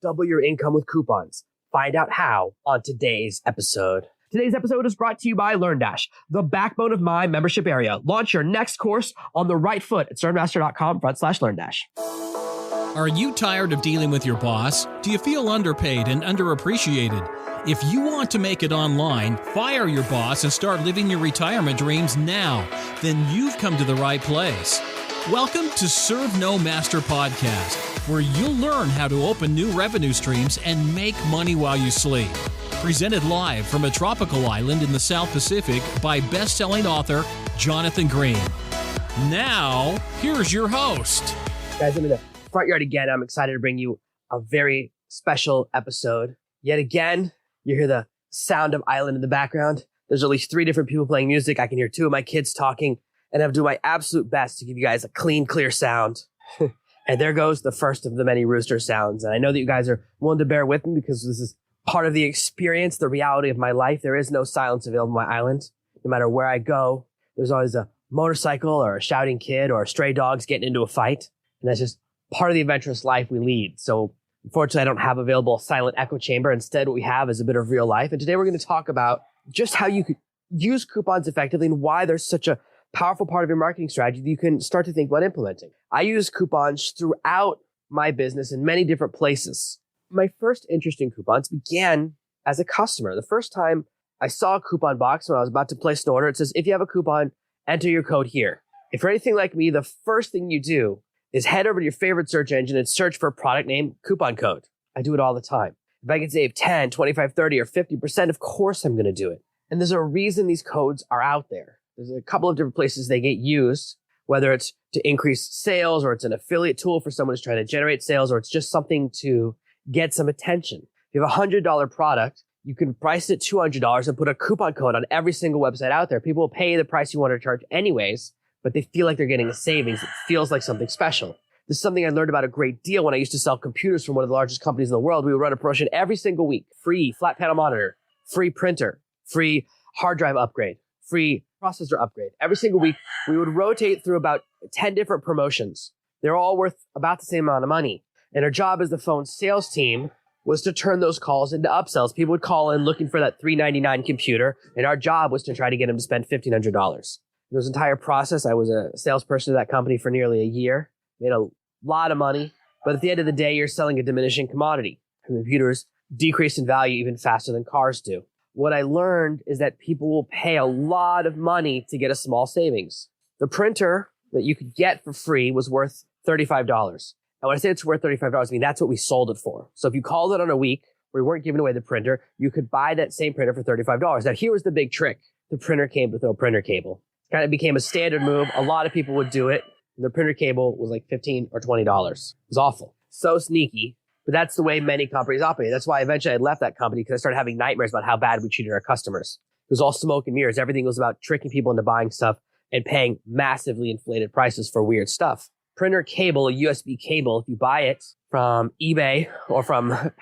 Double your income with coupons. Find out how on today's episode. Today's episode is brought to you by LearnDash, the backbone of my membership area. Launch your next course on the right foot at sternmaster.com/LearnDash. Are you tired of dealing with your boss? Do you feel underpaid and underappreciated? If you want to make it online, fire your boss and start living your retirement dreams now, then you've come to the right place. Welcome to Serve No Master Podcast, where you'll learn how to open new revenue streams and make money while you sleep. Presented live from a tropical island in the South Pacific by best-selling author Jonathan Green. Now, here's your host. Guys, I'm in the front yard again. I'm excited to bring you a very special episode. Yet again, you hear the sound of island in the background. There's at least 3 different people playing music. I can hear 2 of my kids talking, and I'm doing my absolute best to give you guys a clean, clear sound. And there goes the first of the many rooster sounds. And I know that you guys are willing to bear with me because this is part of the experience, the reality of my life. There is no silence available on my island. No matter where I go, there's always a motorcycle or a shouting kid or stray dogs getting into a fight. And that's just part of the adventurous life we lead. So unfortunately, I don't have available a silent echo chamber. Instead, what we have is a bit of real life. And today we're going to talk about just how you could use coupons effectively and why there's such a powerful part of your marketing strategy that you can start to think about implementing. I use coupons throughout my business in many different places. My first interest in coupons began as a customer. The first time I saw a coupon box when I was about to place an order, it says, if you have a coupon, enter your code here. If you're anything like me, the first thing you do is head over to your favorite search engine and search for a product name, coupon code. I do it all the time. If I can save 10, 25, 30, or 50%, of course I'm going to do it. And there's a reason these codes are out there. There's a couple of different places they get used, whether it's to increase sales or it's an affiliate tool for someone who's trying to generate sales or it's just something to get some attention. If you have a $100 product, you can price it $200 and put a coupon code on every single website out there. People will pay the price you want to charge anyways, but they feel like they're getting a savings. It feels like something special. This is something I learned about a great deal when I used to sell computers from one of the largest companies in the world. We would run a promotion every single week. Free flat panel monitor, free printer, free hard drive upgrade, free processor upgrade. Every single week, we would rotate through about 10 different promotions. They're all worth about the same amount of money. And our job as the phone sales team was to turn those calls into upsells. People would call in looking for that $399 computer, and our job was to try to get them to spend $1,500. In this entire process, I was a salesperson at that company for nearly a year, made a lot of money, but at the end of the day, you're selling a diminishing commodity. Computers decrease in value even faster than cars do. What I learned is that people will pay a lot of money to get a small savings. The printer that you could get for free was worth $35. And when I say it's worth $35, I mean, that's what we sold it for. So if you called it on a week where we weren't giving away the printer, you could buy that same printer for $35. Now, here was the big trick. The printer came with no printer cable. It kind of became a standard move. A lot of people would do it. And the printer cable was like $15 or $20. It was awful. So sneaky. But that's the way many companies operate. That's why eventually I left that company because I started having nightmares about how bad we treated our customers. It was all smoke and mirrors. Everything was about tricking people into buying stuff and paying massively inflated prices for weird stuff. Printer cable, a USB cable, if you buy it from eBay or from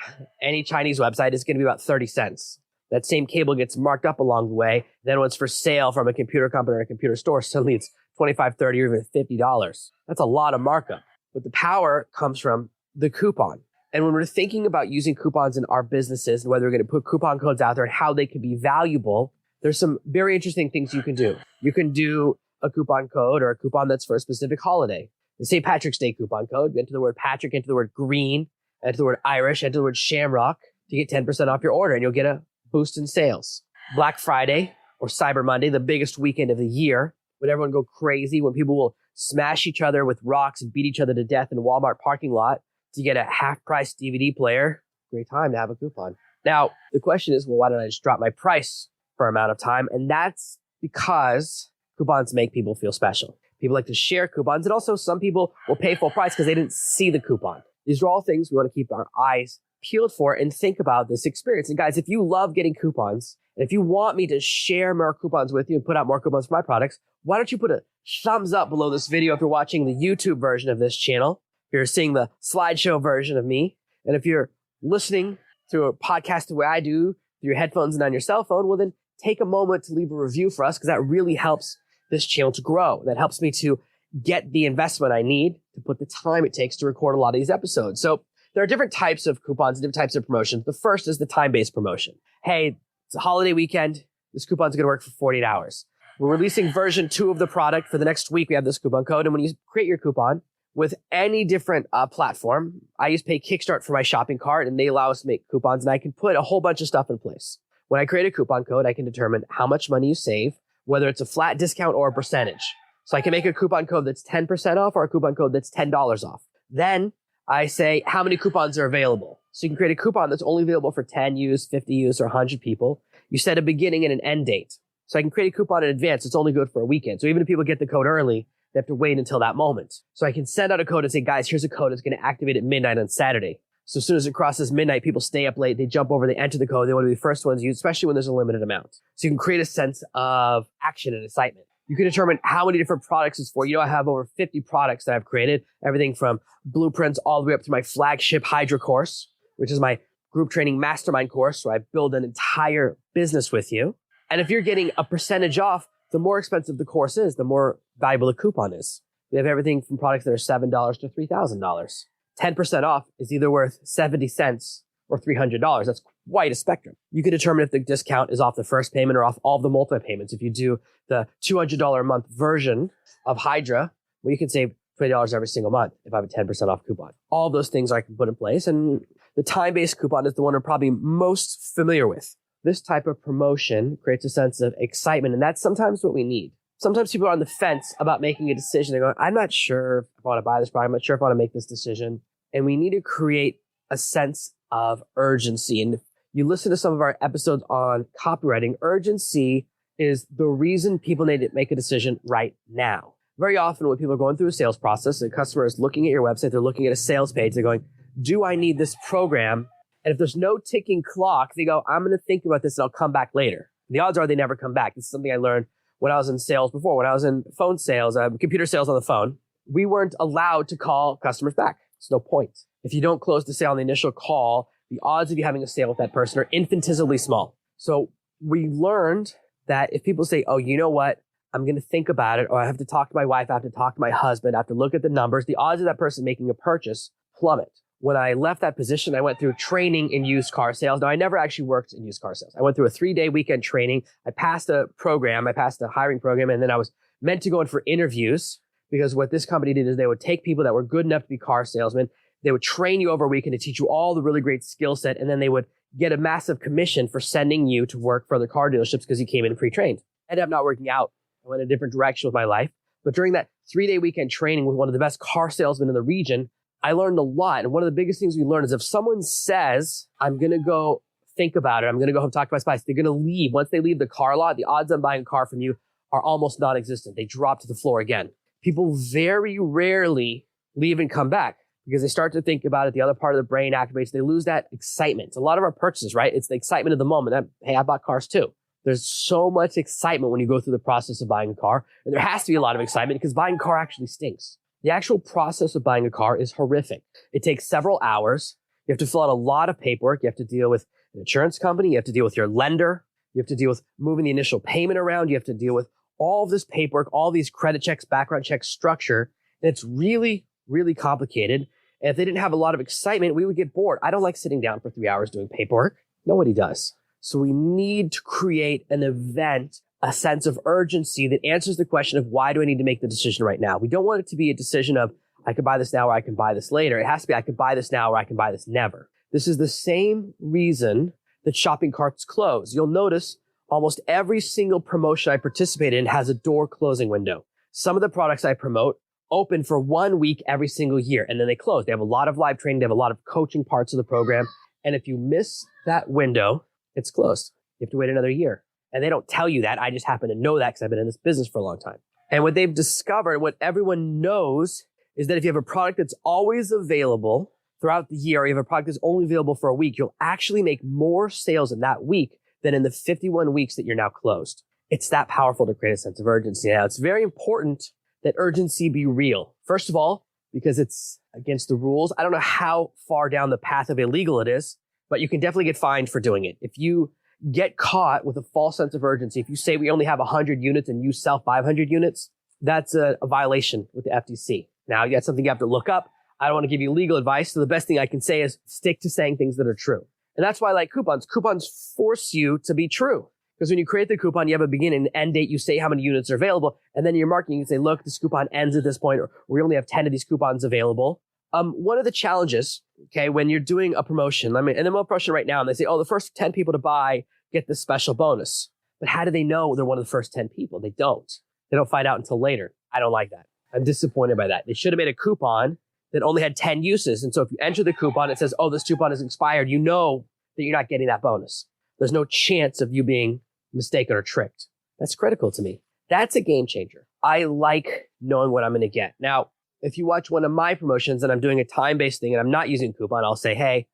any Chinese website, it's going to be about 30 cents. That same cable gets marked up along the way. Then when it's for sale from a computer company or a computer store, suddenly it's $25, $30, or even $50. That's a lot of markup. But the power comes from the coupon. And when we're thinking about using coupons in our businesses and whether we're going to put coupon codes out there and how they can be valuable, there's some very interesting things you can do. You can do a coupon code or a coupon that's for a specific holiday. The St. Patrick's Day coupon code, enter the word Patrick, enter the word green, enter the word Irish, enter the word shamrock to get 10% off your order and you'll get a boost in sales. Black Friday or Cyber Monday, the biggest weekend of the year, when everyone go crazy, when people will smash each other with rocks and beat each other to death in a Walmart parking lot to get a half-price DVD player. Great time to have a coupon. Now, the question is, well, why don't I just drop my price for an amount of time? And that's because coupons make people feel special. People like to share coupons, and also some people will pay full price because they didn't see the coupon. These are all things we want to keep our eyes peeled for and think about this experience. And guys, if you love getting coupons, and if you want me to share more coupons with you and put out more coupons for my products, why don't you put a thumbs up below this video if you're watching the YouTube version of this channel, if you're seeing the slideshow version of me, and if you're listening to a podcast the way I do, through your headphones and on your cell phone, well then take a moment to leave a review for us because that really helps this channel to grow. That helps me to get the investment I need to put the time it takes to record a lot of these episodes. So There are different types of coupons and different types of promotions. The first is the time-based promotion. Hey, it's a holiday weekend. This coupon's going to work for 48 hours. We're releasing version 2 of the product for the next week. We have this coupon code. And when you create your coupon with any different platform, I use Pay Kickstart for my shopping cart, and they allow us to make coupons, and I can put a whole bunch of stuff in place. When I create a coupon code, I can determine how much money you save, whether it's a flat discount or a percentage. So I can make a coupon code that's 10% off or a coupon code that's $10 off. Then I say how many coupons are available. So you can create a coupon that's only available for 10 use, 50 use, or 100 people. You set a beginning and an end date. So I can create a coupon in advance. It's only good for a weekend. So even if people get the code early, they have to wait until that moment. So I can send out a code and say, guys, here's a code. It's going to activate at midnight on Saturday. So as soon as it crosses midnight, people stay up late. They jump over, they enter the code. They want to be the first ones used, especially when there's a limited amount. So you can create a sense of action and excitement. You can determine how many different products it's for. You know, I have over 50 products that I've created, everything from blueprints all the way up to my flagship Hydra course, which is my group training mastermind course. So I build an entire business with you. And if you're getting a percentage off, the more expensive the course is, the more valuable the coupon is. We have everything from products that are $7 to $3,000. 10% off is either worth 70 cents or $300. That's quite a spectrum. You can determine if the discount is off the first payment or off all of the multi-payments. If you do the $200 a month version of Hydra, well, you can save $20 every single month if I have a 10% off coupon. All those things I can put in place. And the time-based coupon is the one I'm probably most familiar with. This type of promotion creates a sense of excitement, and that's sometimes what we need. Sometimes people are on the fence about making a decision. They're going, I'm not sure if I want to buy this product. I'm not sure if I want to make this decision. And we need to create a sense of urgency. And if you listen to some of our episodes on copywriting, urgency is the reason people need to make a decision right now. Very often when people are going through a sales process, the customer is looking at your website, they're looking at a sales page, they're going, do I need this program? And if there's no ticking clock, they go, I'm going to think about this and I'll come back later. The odds are they never come back. This is something I learned when I was in sales before. When I was in phone sales, computer sales on the phone, we weren't allowed to call customers back. It's no point. If you don't close the sale on the initial call, the odds of you having a sale with that person are infinitesimally small. So we learned that if people say, oh, you know what? I'm going to think about it, or I have to talk to my wife, I have to talk to my husband, I have to look at the numbers, the odds of that person making a purchase plummet. When I left that position, I went through training in used car sales. Now, I never actually worked in used car sales. I went through a 3-day weekend training. I passed a hiring program, and then I was meant to go in for interviews, because what this company did is they would take people that were good enough to be car salesmen. They would train you over a weekend to teach you all the really great skill set, and then they would get a massive commission for sending you to work for other car dealerships because you came in pre-trained. Ended up not working out. I went a different direction with my life. But during that 3-day weekend training with one of the best car salesmen in the region, I learned a lot. And one of the biggest things we learned is if someone says, I'm going to go think about it, I'm going to go home talk to my spouse, they're going to leave. Once they leave the car lot, the odds on buying a car from you are almost non-existent. They drop to the floor again. People very rarely leave and come back because they start to think about it. The other part of the brain activates. They lose that excitement. A lot of our purchases, right? It's the excitement of the moment. Hey, I bought cars too. There's so much excitement when you go through the process of buying a car. And there has to be a lot of excitement because buying a car actually stinks. The actual process of buying a car is horrific. It takes several hours. You have to fill out a lot of paperwork. You have to deal with an insurance company. You have to deal with your lender. You have to deal with moving the initial payment around. You have to deal with all of this paperwork, all these credit checks, background checks, structure. And it's really, really complicated. And if they didn't have a lot of excitement, we would get bored. I don't like sitting down for 3 hours doing paperwork. Nobody does. So we need to create an event, a sense of urgency that answers the question of why do I need to make the decision right now? We don't want it to be a decision of I can buy this now or I can buy this later. It has to be I can buy this now or I can buy this never. This is the same reason that shopping carts close. You'll notice almost every single promotion I participate in has a door closing window. Some of the products I promote open for 1 week every single year and then they close. They have a lot of live training. They have a lot of coaching parts of the program. And if you miss that window, it's closed. You have to wait another year. And they don't tell you that. I just happen to know that because I've been in this business for a long time. And what they've discovered, what everyone knows, is that if you have a product that's always available throughout the year, or you have a product that's only available for a week, you'll actually make more sales in that week than in the 51 weeks that you're now closed. It's that powerful to create a sense of urgency. Now, it's very important that urgency be real. First of all, because it's against the rules. I don't know how far down the path of illegal it is, but you can definitely get fined for doing it. If you get caught with a false sense of urgency, if you say we only have 100 units and you sell 500 units, that's a violation with the FTC. Now, that's something you have to look up. I don't want to give you legal advice. So the best thing I can say is stick to saying things that are true. And that's why I like coupons. Coupons force you to be true. Because when you create the coupon, you have a beginning and end date. You say how many units are available. And then in your marketing, you say, look, this coupon ends at this point, or we only have 10 of these coupons available. One of the challenges, okay, when you're doing a promotion, and I'm a promotion right now, and they say, oh, the first 10 people to buy get this special bonus. But how do they know they're one of the first 10 people? They don't. They don't find out until later. I don't like that. I'm disappointed by that. They should have made a coupon that only had 10 uses. And so if you enter the coupon, it says, oh, this coupon is expired. You know that you're not getting that bonus. There's no chance of you being mistaken or tricked. That's critical to me. That's a game changer. I like knowing what I'm going to get. Now, if you watch one of my promotions and I'm doing a time-based thing and I'm not using a coupon, I'll say, hey,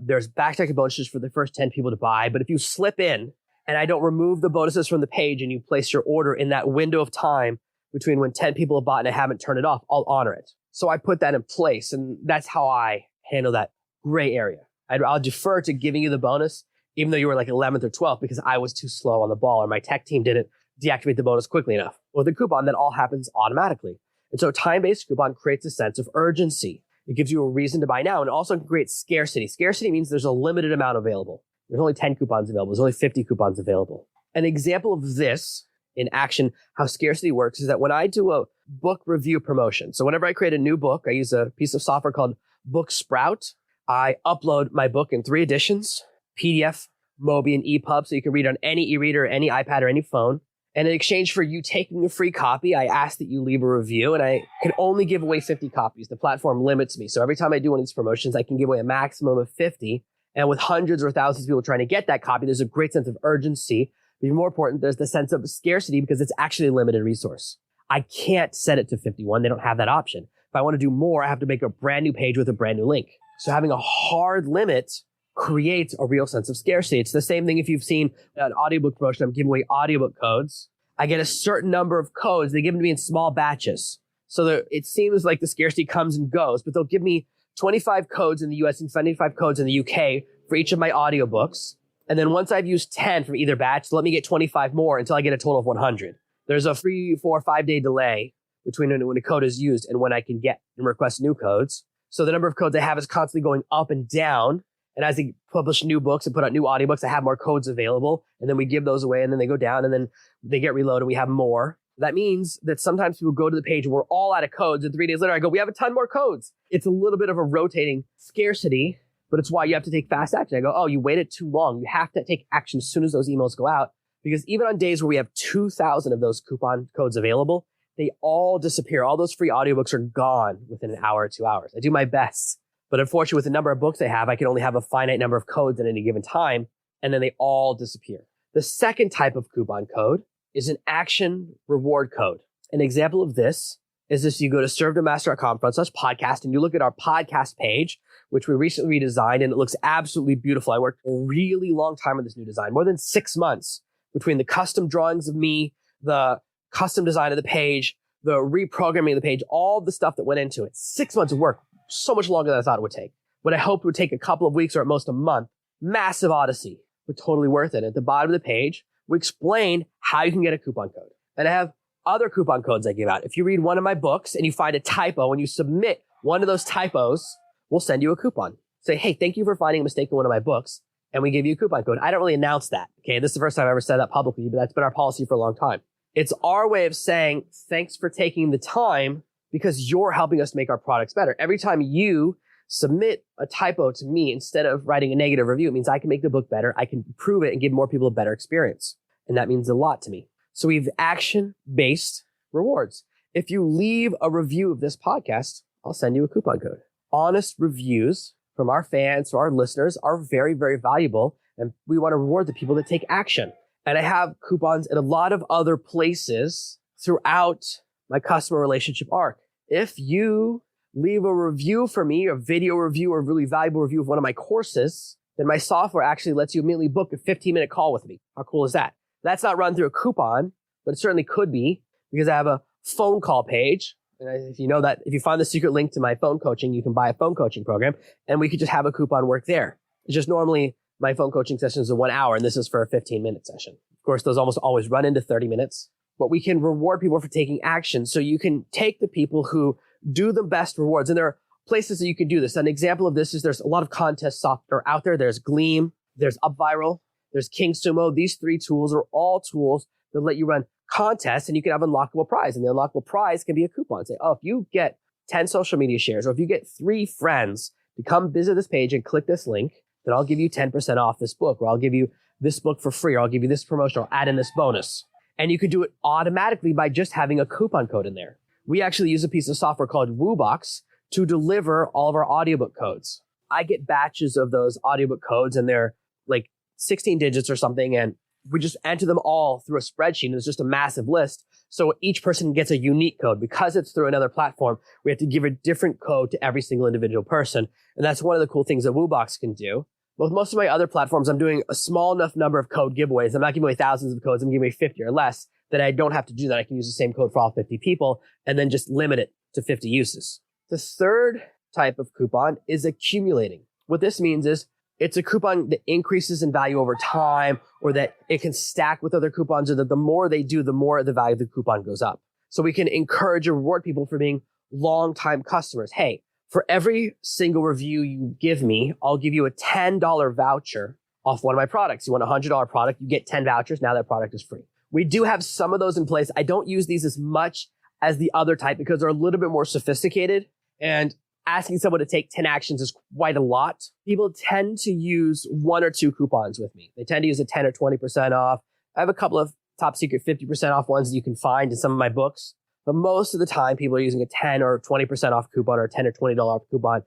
there's backstacking bonuses for the first 10 people to buy. But if you slip in and I don't remove the bonuses from the page and you place your order in that window of time between when 10 people have bought and I haven't turned it off, I'll honor it. So I put that in place, and that's how I handle that gray area. I'll defer to giving you the bonus, even though you were like 11th or 12th, because I was too slow on the ball or my tech team didn't deactivate the bonus quickly enough. With a coupon, that all happens automatically. And so time-based coupon creates a sense of urgency. It gives you a reason to buy now, and it also creates scarcity. Scarcity means there's a limited amount available. There's only 10 coupons available. There's only 50 coupons available. An example of this in action, how scarcity works, is that when I do a book review promotion, so whenever I create a new book, I use a piece of software called Book Sprout. I upload my book in 3 editions, PDF, Mobi, and EPUB, so you can read on any e-reader, any iPad, or any phone. And in exchange for you taking a free copy, I ask that you leave a review, and I can only give away 50 copies. The platform limits me. So every time I do one of these promotions, I can give away a maximum of 50. And with hundreds or thousands of people trying to get that copy, there's a great sense of urgency. But even more important, there's the sense of scarcity because it's actually a limited resource. I can't set it to 51. They don't have that option. If I want to do more, I have to make a brand new page with a brand new link. So having a hard limit creates a real sense of scarcity. It's the same thing if you've seen an audiobook promotion. I'm giving away audiobook codes. I get a certain number of codes. They give them to me in small batches. So it seems like the scarcity comes and goes, but they'll give me 25 codes in the US and 75 codes in the UK for each of my audiobooks. And then once I've used 10 from either batch, let me get 25 more until I get a total of 100. There's a 3, 4, 5 day delay between when a code is used and when I can get and request new codes. So the number of codes I have is constantly going up and down. And as they publish new books and put out new audiobooks, I have more codes available. And then we give those away and then they go down and then they get reloaded. We have more. That means that sometimes people go to the page and we're all out of codes. And 3 days later, I go, we have a ton more codes. It's a little bit of a rotating scarcity, but it's why you have to take fast action. I go, oh, you waited too long. You have to take action as soon as those emails go out. Because even on days where we have 2,000 of those coupon codes available, they all disappear. All those free audiobooks are gone within an hour or 2 hours. I do my best. But unfortunately, with the number of books I have, I can only have a finite number of codes at any given time, and then they all disappear. The second type of coupon code is an action reward code. An example of this is if you go to servetomaster.com/podcast and you look at our podcast page, which we recently redesigned, and it looks absolutely beautiful. I worked a really long time on this new design, more than 6 months, between the custom drawings of me, the custom design of the page, the reprogramming of the page, all the stuff that went into it. 6 months of work. So much longer than I thought it would take. What I hoped would take a couple of weeks or at most a month. Massive odyssey, but totally worth it. At the bottom of the page, we explain how you can get a coupon code. And I have other coupon codes I give out. If you read one of my books and you find a typo and you submit one of those typos, we'll send you a coupon. Say, hey, thank you for finding a mistake in one of my books. And we give you a coupon code. I don't really announce that. Okay, this is the first time I've ever said that publicly, but that's been our policy for a long time. It's our way of saying, thanks for taking the time because you're helping us make our products better. Every time you submit a typo to me instead of writing a negative review, it means I can make the book better. I can improve it and give more people a better experience. And that means a lot to me. So we have action-based rewards. If you leave a review of this podcast, I'll send you a coupon code. Honest reviews from our fans, from our listeners are very, very valuable. And we want to reward the people that take action. And I have coupons at a lot of other places throughout my customer relationship arc. If you leave a review for me, a video review or a really valuable review of one of my courses, then my software actually lets you immediately book a 15-minute call with me. How cool is that? That's not run through a coupon, but it certainly could be because I have a phone call page. And if you know that, if you find the secret link to my phone coaching, you can buy a phone coaching program and we could just have a coupon work there. It's just normally my phone coaching sessions are 1 hour and this is for a 15-minute session. Of course, those almost always run into 30 minutes. But we can reward people for taking action. So you can take the people who do the best rewards. And there are places that you can do this. An example of this is there's a lot of contest software out there. There's Gleam, there's UpViral, there's KingSumo. These 3 tools are all tools that let you run contests and you can have unlockable prize. And the unlockable prize can be a coupon. Say, oh, if you get 10 social media shares or if you get 3 friends to come visit this page and click this link, then I'll give you 10% off this book, or I'll give you this book for free, or I'll give you this promotion, or add in this bonus. And you could do it automatically by just having a coupon code in there. We actually use a piece of software called WooBox to deliver all of our audiobook codes. I get batches of those audiobook codes and they're like 16 digits or something. And we just enter them all through a spreadsheet. And it's just a massive list. So each person gets a unique code. Because it's through another platform, we have to give a different code to every single individual person. And that's one of the cool things that WooBox can do. With most of my other platforms, I'm doing a small enough number of code giveaways. I'm not giving away thousands of codes. I'm giving away 50 or less that I don't have to do that. I can use the same code for all 50 people and then just limit it to 50 uses. The third type of coupon is accumulating. What this means is it's a coupon that increases in value over time, or that it can stack with other coupons, or that the more they do, the more the value of the coupon goes up. So we can encourage and reward people for being long-time customers. Hey, for every single review you give me, I'll give you a $10 voucher off one of my products. You want a $100 product, you get 10 vouchers. Now that product is free. We do have some of those in place. I don't use these as much as the other type because they're a little bit more sophisticated, and asking someone to take 10 actions is quite a lot. People tend to use 1 or 2 coupons with me. They tend to use a 10 or 20% off. I have a couple of top secret 50% off ones that you can find in some of my books. But most of the time, people are using a 10 or 20% off coupon or a $10 or $20 coupon,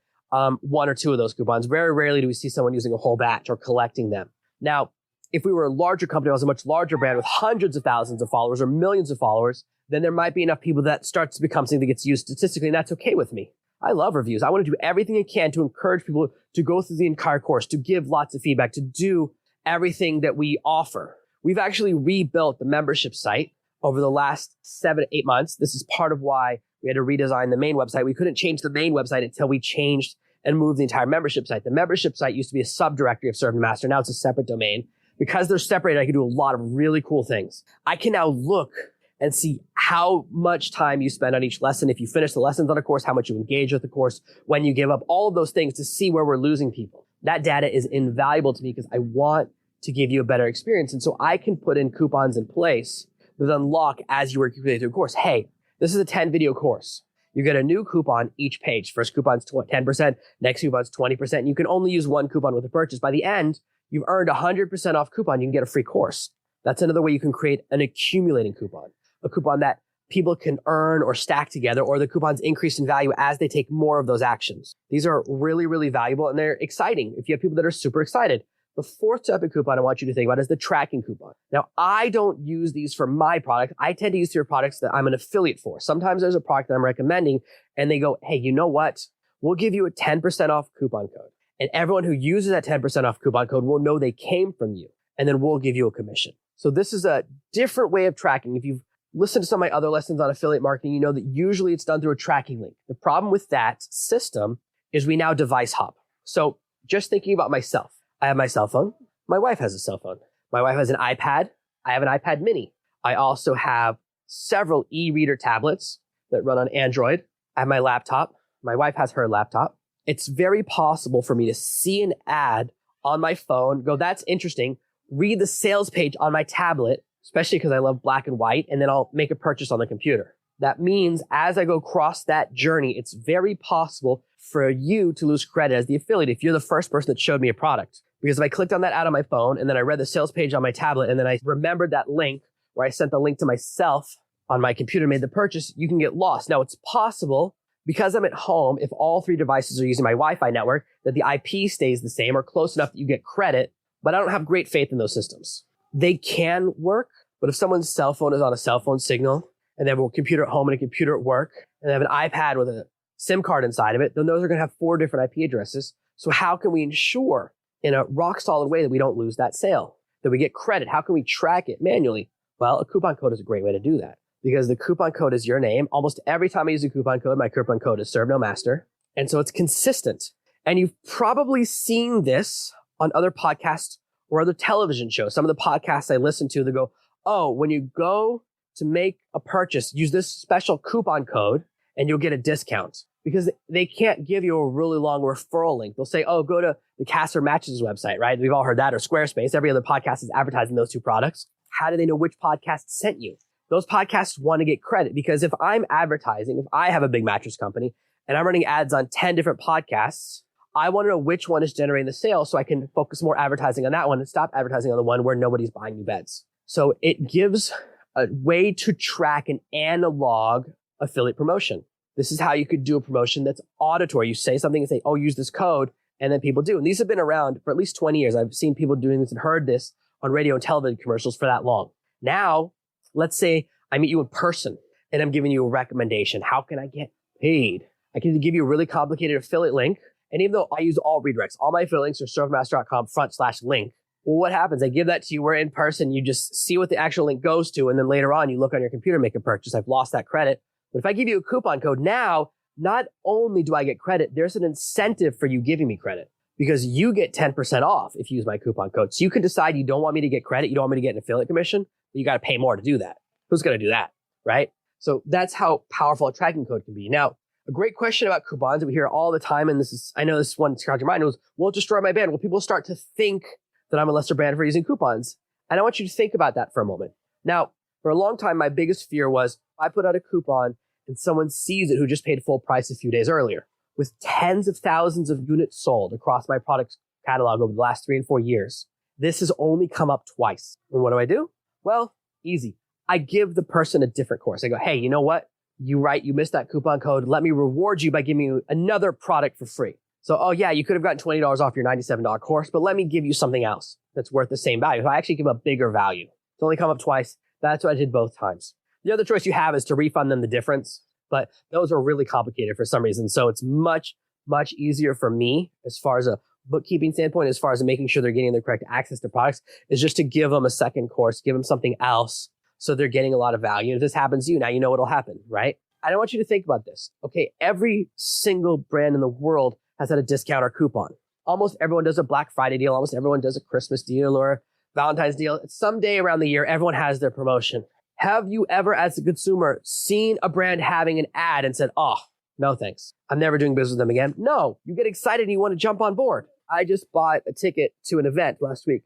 1 or 2 of those coupons. Very rarely do we see someone using a whole batch or collecting them. Now, if we were a larger company, I was a much larger brand with hundreds of thousands of followers or millions of followers, then there might be enough people that starts to become something that gets used statistically, and that's okay with me. I love reviews. I want to do everything I can to encourage people to go through the entire course, to give lots of feedback, to do everything that we offer. We've actually rebuilt the membership site over the last 7 to 8 months. This is part of why we had to redesign the main website. We couldn't change the main website until we changed and moved the entire membership site. The membership site used to be a subdirectory of Serve and Master. Now it's a separate domain. Because they're separated, I can do a lot of really cool things. I can now look and see how much time you spend on each lesson. If you finish the lessons on a course, how much you engage with the course, when you give up, all of those things to see where we're losing people. That data is invaluable to me because I want to give you a better experience. And so I can put in coupons in place that unlock as you work your way through a course. Hey, this is a 10 video course. You get a new coupon each page. First coupon's 10%, next coupon's 20%. And you can only use 1 coupon with a purchase. By the end, you've earned 100% off coupon. You can get a free course. That's another way you can create an accumulating coupon, a coupon that people can earn or stack together, or the coupons increase in value as they take more of those actions. These are really, really valuable, and they're exciting if you have people that are super excited. The fourth type of coupon I want you to think about is the tracking coupon. Now, I don't use these for my product. I tend to use your products that I'm an affiliate for. Sometimes there's a product that I'm recommending, and they go, hey, you know what? We'll give you a 10% off coupon code. And everyone who uses that 10% off coupon code will know they came from you, and then we'll give you a commission. So this is a different way of tracking. If you've listened to some of my other lessons on affiliate marketing, you know that usually it's done through a tracking link. The problem with that system is we now device hop. So just thinking about myself, I have my cell phone. My wife has a cell phone. My wife has an iPad. I have an iPad mini. I also have several e-reader tablets that run on Android. I have my laptop. My wife has her laptop. It's very possible for me to see an ad on my phone, go, that's interesting, read the sales page on my tablet, especially because I love black and white, and then I'll make a purchase on the computer. That means as I go across that journey, it's very possible for you to lose credit as the affiliate if you're the first person that showed me a product. Because if I clicked on that ad on my phone and then I read the sales page on my tablet and then I remembered that link where I sent the link to myself on my computer and made the purchase, you can get lost. Now it's possible because I'm at home, if all 3 devices are using my Wi-Fi network, that the IP stays the same or close enough that you get credit, but I don't have great faith in those systems. They can work, but if someone's cell phone is on a cell phone signal and they have a computer at home and a computer at work and they have an iPad with a SIM card inside of it, then those are going to have 4 different IP addresses. So how can we ensure in a rock solid way that we don't lose that sale, that we get credit? How can we track it manually? Well, a coupon code is a great way to do that because the coupon code is your name. Almost every time I use a coupon code, my coupon code is Serve No Master. And so it's consistent. And you've probably seen this on other podcasts or other television shows. Some of the podcasts I listen to, they go, oh, when you go to make a purchase, use this special coupon code and you'll get a discount. because they can't give you a really long referral link. They'll say, oh, go to the Casper Matches website, right? We've all heard that, or Squarespace. Every other podcast is advertising those two products. How do they know which podcast sent you? Those podcasts want to get credit, because if I'm advertising, if I have a big mattress company and I'm running ads on 10 different podcasts, I want to know which one is generating the sale so I can focus more advertising on that one and stop advertising on the one where nobody's buying new beds. So it gives a way to track an analog affiliate promotion. This is how you could do a promotion that's auditory. You say something and say, oh, use this code, and then people do. And these have been around for at least 20 years. I've seen people doing this and heard this on radio and television commercials for that long. Now, let's say I meet you in person and I'm giving you a recommendation. How can I get paid? I can give you a really complicated affiliate link. And even though I use all redirects, all my affiliate links are servemaster.com/link. Well, what happens? I give that to you. We're in person. You just see what the actual link goes to. And then later on, you look on your computer, make a purchase. I've lost that credit. But if I give you a coupon code now, not only do I get credit, there's an incentive for you giving me credit, because you get 10% off if you use my coupon code. So you can decide you don't want me to get credit. You don't want me to get an affiliate commission, but you got to pay more to do that. Who's going to do that? Right? So that's how powerful a tracking code can be. Now, a great question about coupons that we hear all the time, and I know this one scratched your mind, was, will it destroy my brand? Will people start to think that I'm a lesser brand for using coupons? And I want you to think about that for a moment. Now, for a long time, my biggest fear was I put out a coupon and someone sees it who just paid full price a few days earlier. With tens of thousands of units sold across my product catalog over the last 3 and 4 years, this has only come up twice. And what do? Well, easy. I give the person a different course. I go, hey, you know what? You missed that coupon code. Let me reward you by giving you another product for free. So, oh yeah, you could have gotten $20 off your $97 course, but let me give you something else that's worth the same value. So I actually give a bigger value. It's only come up twice. That's what I did both times. The other choice you have is to refund them the difference, but those are really complicated for some reason. So it's much, much easier for me as far as a bookkeeping standpoint, as far as making sure they're getting the correct access to products, is just to give them a second course, give them something else so they're getting a lot of value. And if this happens to you, now you know what'll happen, right? I don't want you to think about this. Okay, every single brand in the world has had a discount or coupon. Almost everyone does a Black Friday deal. Almost everyone does a Christmas deal or Valentine's deal. Someday around the year, everyone has their promotion. Have you ever, as a consumer, seen a brand having an ad and said, oh, no thanks, I'm never doing business with them again? No, you get excited and you want to jump on board. I just bought a ticket to an event last week.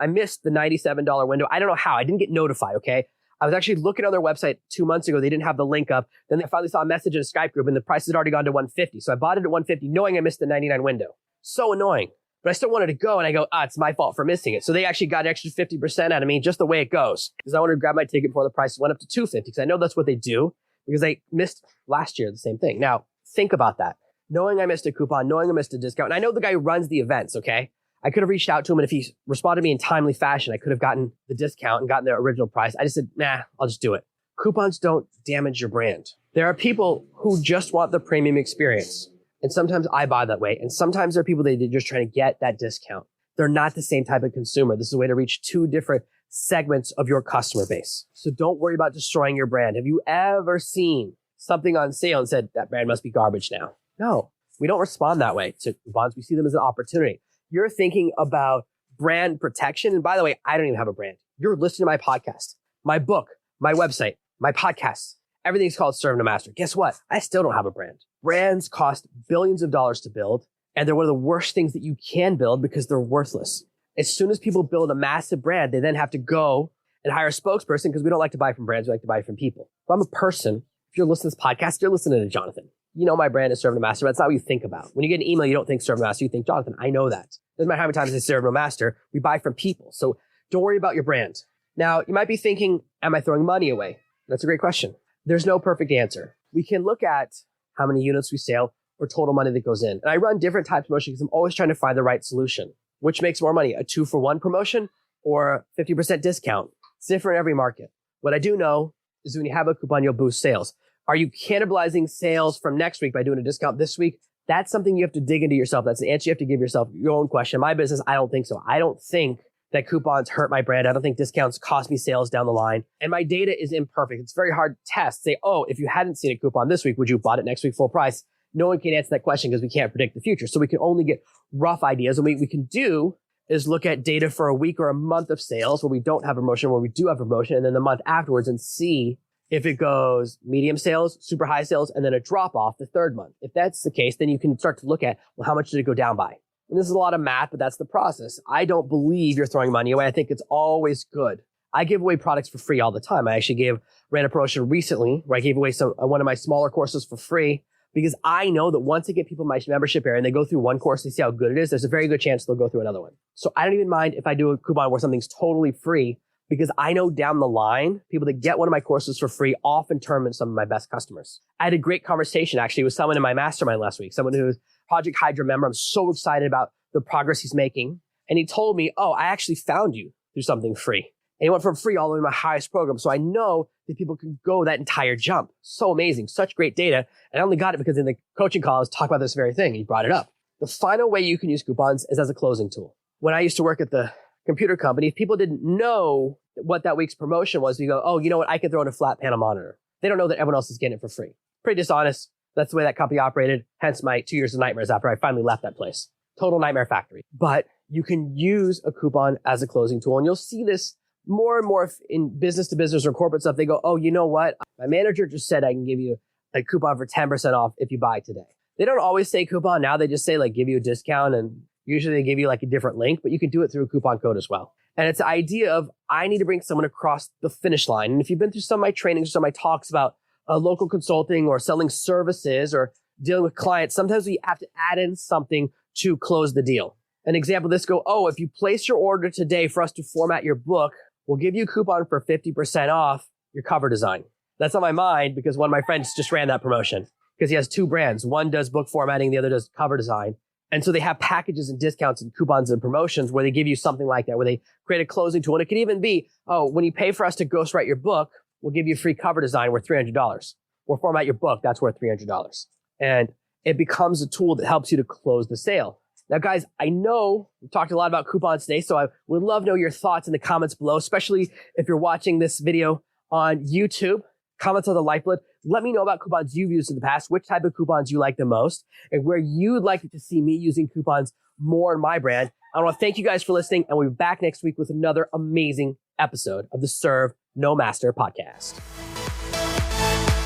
I missed the $97 window. I don't know how. I didn't get notified, okay? I was actually looking on their website 2 months ago. They didn't have the link up. Then I finally saw a message in a Skype group and the price had already gone to $150. So I bought it at $150 knowing I missed the $99 window. So annoying. But I still wanted to go, and I go, it's my fault for missing it. So they actually got an extra 50% out of me, just the way it goes. Because I wanted to grab my ticket before the price went up to $250, because I know that's what they do, because I missed last year the same thing. Now, think about that. Knowing I missed a coupon, knowing I missed a discount. And I know the guy who runs the events, okay? I could have reached out to him, and if he responded to me in timely fashion, I could have gotten the discount and gotten the original price. I just said, nah, I'll just do it. Coupons don't damage your brand. There are people who just want the premium experience. And sometimes I buy that way. And sometimes there are people that are just trying to get that discount. They're not the same type of consumer. This is a way to reach two different segments of your customer base. So don't worry about destroying your brand. Have you ever seen something on sale and said, that brand must be garbage now? No, we don't respond that way to coupons. We see them as an opportunity. You're thinking about brand protection. And by the way, I don't even have a brand. You're listening to my podcast, my book, my website, my podcasts. Everything's called Serve No Master. Guess what? I still don't have a brand. Brands cost billions of dollars to build, and they're one of the worst things that you can build because they're worthless. As soon as people build a massive brand, they then have to go and hire a spokesperson, because we don't like to buy from brands. We like to buy from people. If I'm a person, if you're listening to this podcast, you're listening to Jonathan. You know my brand is Serve No Master, but that's not what you think about. When you get an email, you don't think Serve No Master, you think Jonathan. I know that. Doesn't matter how many times I say Serve No Master, we buy from people. So don't worry about your brand. Now, you might be thinking, am I throwing money away? That's a great question. There's no perfect answer. We can look at how many units we sell or total money that goes in. And I run different types of promotions because I'm always trying to find the right solution. Which makes more money, a 2-for-1 promotion or a 50% discount? It's different in every market. What I do know is when you have a coupon, you'll boost sales. Are you cannibalizing sales from next week by doing a discount this week? That's something you have to dig into yourself. That's an answer you have to give yourself, your own question. My business, I don't think so. I don't think that coupons hurt my brand. I don't think discounts cost me sales down the line. And my data is imperfect. It's very hard to test. Say, oh, if you hadn't seen a coupon this week, would you have bought it next week full price? No one can answer that question because we can't predict the future. So we can only get rough ideas. And what we can do is look at data for a week or a month of sales where we don't have a promotion, where we do have a promotion, and then the month afterwards, and see If it goes medium sales, super high sales, and then a drop off the third month. If that's the case, then you can start to look at, well, how much did it go down by? And this is a lot of math, but that's the process. I don't believe you're throwing money away. I think it's always good. I give away products for free all the time. I actually ran a promotion recently where I gave away one of my smaller courses for free because I know that once I get people in my membership area and they go through one course, they see how good it is, there's a very good chance they'll go through another one. So I don't even mind if I do a coupon where something's totally free because I know down the line, people that get one of my courses for free often turn into some of my best customers. I had a great conversation actually with someone in my mastermind last week, someone who's Project Hydra member. I'm so excited about the progress he's making. And he told me, oh, I actually found you through something free. And he went from free all the way to my highest program. So I know that people can go that entire jump. So amazing. Such great data. And I only got it because in the coaching call, I was talking about this very thing. He brought it up. The final way you can use coupons is as a closing tool. When I used to work at the computer company, if people didn't know what that week's promotion was, you go, oh, you know what? I can throw in a flat panel monitor. They don't know that everyone else is getting it for free. Pretty dishonest. That's the way that company operated. Hence my 2 years of nightmares after I finally left that place. Total nightmare factory. But you can use a coupon as a closing tool. And you'll see this more and more in business to business or corporate stuff. They go, oh, you know what? My manager just said I can give you a coupon for 10% off if you buy today. They don't always say coupon. Now they just say like give you a discount, and usually they give you like a different link, but you can do it through a coupon code as well. And it's the idea of I need to bring someone across the finish line. And if you've been through some of my trainings or some of my talks about local consulting or selling services or dealing with clients, sometimes we have to add in something to close the deal. An example of this go, oh, if you place your order today for us to format your book, we'll give you a coupon for 50% off your cover design. That's on my mind because one of my friends just ran that promotion because he has two brands. One does book formatting, the other does cover design. And so they have packages and discounts and coupons and promotions where they give you something like that, where they create a closing tool. And it could even be, oh, when you pay for us to ghostwrite your book, we'll give you a free cover design worth $300. We'll format your book. That's worth $300. And it becomes a tool that helps you to close the sale. Now, guys, I know we talked a lot about coupons today, so I would love to know your thoughts in the comments below, especially if you're watching this video on YouTube. Comments are the lifeblood. Let me know about coupons you've used in the past, which type of coupons you like the most, and where you'd like to see me using coupons more in my brand. I want to thank you guys for listening, and we'll be back next week with another amazing episode of the Serve No Master podcast.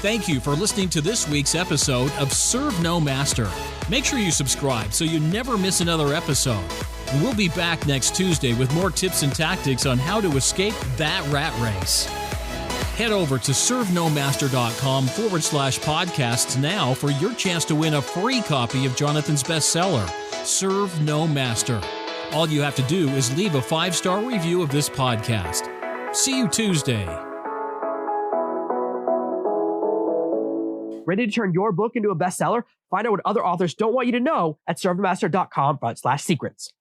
Thank you for listening to this week's episode of Serve No Master. Make sure you subscribe so you never miss another episode. And we'll be back next Tuesday with more tips and tactics on how to escape that rat race. Head over to servenomaster.com/podcasts now for your chance to win a free copy of Jonathan's bestseller, Serve No Master. All you have to do is leave a 5-star review of this podcast. See you Tuesday. Ready to turn your book into a bestseller? Find out what other authors don't want you to know at servenomaster.com/secrets.